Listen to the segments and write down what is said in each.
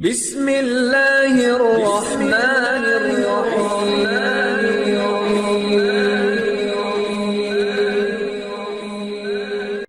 بسم اللہ الرحمن الرحیم۔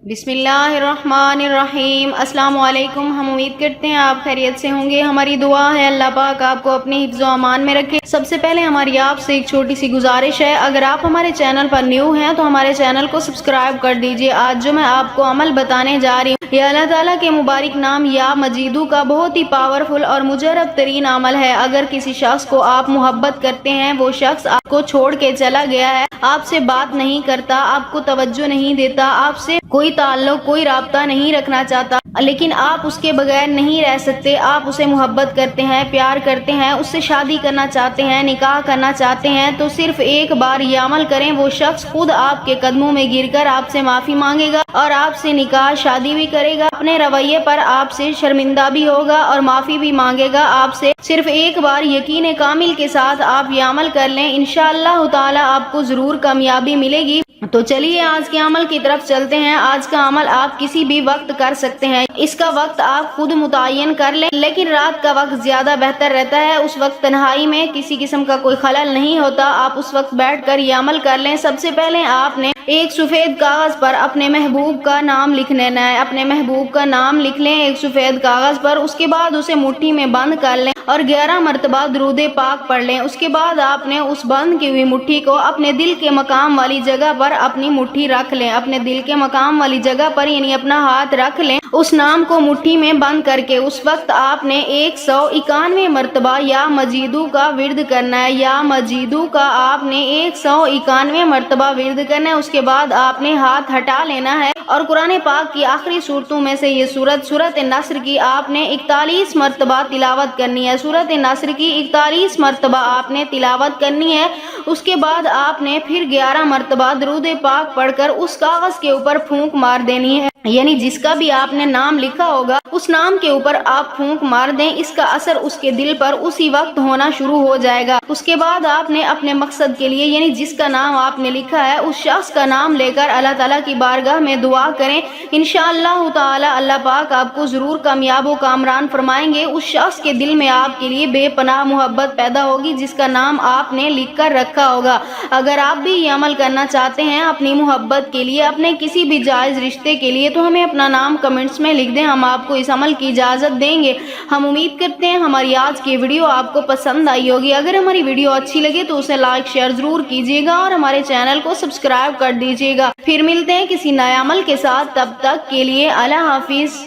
بسم اللہ الرحمن الرحیم۔ السلام علیکم۔ ہم امید کرتے ہیں آپ خیریت سے ہوں گے۔ ہماری دعا ہے اللہ پاک آپ کو اپنے حفظ و امان میں رکھے۔ سب سے پہلے ہماری آپ سے ایک چھوٹی سی گزارش ہے، اگر آپ ہمارے چینل پر نیو ہیں تو ہمارے چینل کو سبسکرائب کر دیجئے۔ آج جو میں آپ کو عمل بتانے جا رہی ہوں یہ اللہ تعالیٰ کے مبارک نام یا مجیدو کا بہت ہی پاورفل اور مجرب ترین عمل ہے۔ اگر کسی شخص کو آپ محبت کرتے ہیں، وہ شخص آپ کو چھوڑ کے چلا گیا ہے، آپ سے بات نہیں کرتا، آپ کو توجہ نہیں دیتا، آپ سے کوئی تعلق کوئی رابطہ نہیں رکھنا چاہتا، لیکن آپ اس کے بغیر نہیں رہ سکتے، آپ اسے محبت کرتے ہیں، پیار کرتے ہیں، اس سے شادی کرنا چاہتے ہیں، نکاح کرنا چاہتے ہیں، تو صرف ایک بار یہ عمل کریں، وہ شخص خود آپ کے قدموں میں گر کر آپ سے معافی مانگے گا اور آپ سے نکاح شادی بھی کرے گا، اپنے رویے پر آپ سے شرمندہ بھی ہوگا اور معافی بھی مانگے گا آپ سے۔ صرف ایک بار یقین کامل کے ساتھ آپ یہ عمل کر لیں، انشاءاللہ تعالی آپ کو ضرور کامیابی ملے گی۔ تو چلیے آج کے عمل کی طرف چلتے ہیں۔ آج کا عمل آپ کسی بھی وقت کر سکتے ہیں، اس کا وقت آپ خود متعین کر لیں، لیکن رات کا وقت زیادہ بہتر رہتا ہے۔ اس وقت تنہائی میں کسی قسم کا کوئی خلل نہیں ہوتا، آپ اس وقت بیٹھ کر یہ عمل کر لیں۔ سب سے پہلے آپ نے ایک سفید کاغذ پر اپنے محبوب کا نام لکھ لینا ہے، اپنے محبوب کا نام لکھ لیں ایک سفید کاغذ پر، اس کے بعد اسے مٹھی میں بند کر لیں اور 11 مرتبہ درود پاک پڑھ لیں۔ اس کے بعد آپ نے اس بند کی ہوئی مٹھی کو اپنے دل کے مقام والی جگہ پر اپنی مٹھی رکھ لیں، اپنے دل کے مقام والی جگہ پر یعنی اپنا ہاتھ رکھ لیں اس نام کو مٹھی میں بند کر کے۔ اس وقت آپ نے 191 مرتبہ یا مجیدو کا ورد کرنا ہے، یا مجیدو کا آپ نے 191 مرتبہ ورد کرنا ہے۔ اس کے بعد آپ نے ہاتھ ہٹا لینا ہے اور قرآن پاک کی آخری صورتوں میں سے یہ سورت نصر کی آپ نے 41 مرتبہ تلاوت کرنی ہے، سورت نصر کی 41 مرتبہ آپ نے تلاوت کرنی ہے۔ اس کے بعد آپ نے پھر 11 مرتبہ درود پاک پڑھ کر اس کاغذ کے اوپر پھونک مار دینی ہے، یعنی جس کا بھی آپ نے نام لکھا ہوگا اس نام کے اوپر آپ پھونک مار دیں، اس کا اثر اس کے دل پر اسی وقت ہونا شروع ہو جائے گا۔ اس کے بعد آپ نے اپنے مقصد کے لیے یعنی جس کا نام آپ نے لکھا ہے اس شخص کا نام لے کر اللہ تعالیٰ کی بارگاہ میں دعا کریں، انشاءاللہ تعالی اللہ پاک آپ کو ضرور کامیاب و کامران فرمائیں گے۔ اس شخص کے دل میں آپ کے لیے بے پناہ محبت پیدا ہوگی جس کا نام آپ نے لکھ کر رکھا ہوگا۔ اگر آپ بھی یہ عمل کرنا چاہتے ہیں اپنی محبت کے لیے، اپنے کسی بھی جائز رشتے کے لیے، تو ہمیں اپنا نام کمنٹس میں لکھ دیں، ہم آپ کو اس عمل کی اجازت دیں گے۔ ہم امید کرتے ہیں ہماری آج کی ویڈیو آپ کو پسند آئی ہوگی۔ اگر ہماری ویڈیو اچھی لگے تو اسے لائک شیئر ضرور کیجیے گا اور ہمارے چینل کو سبسکرائب کر دیجیے گا۔ پھر ملتے ہیں کسی نئے عمل کے ساتھ، تب تک کے لیے اللہ حافظ۔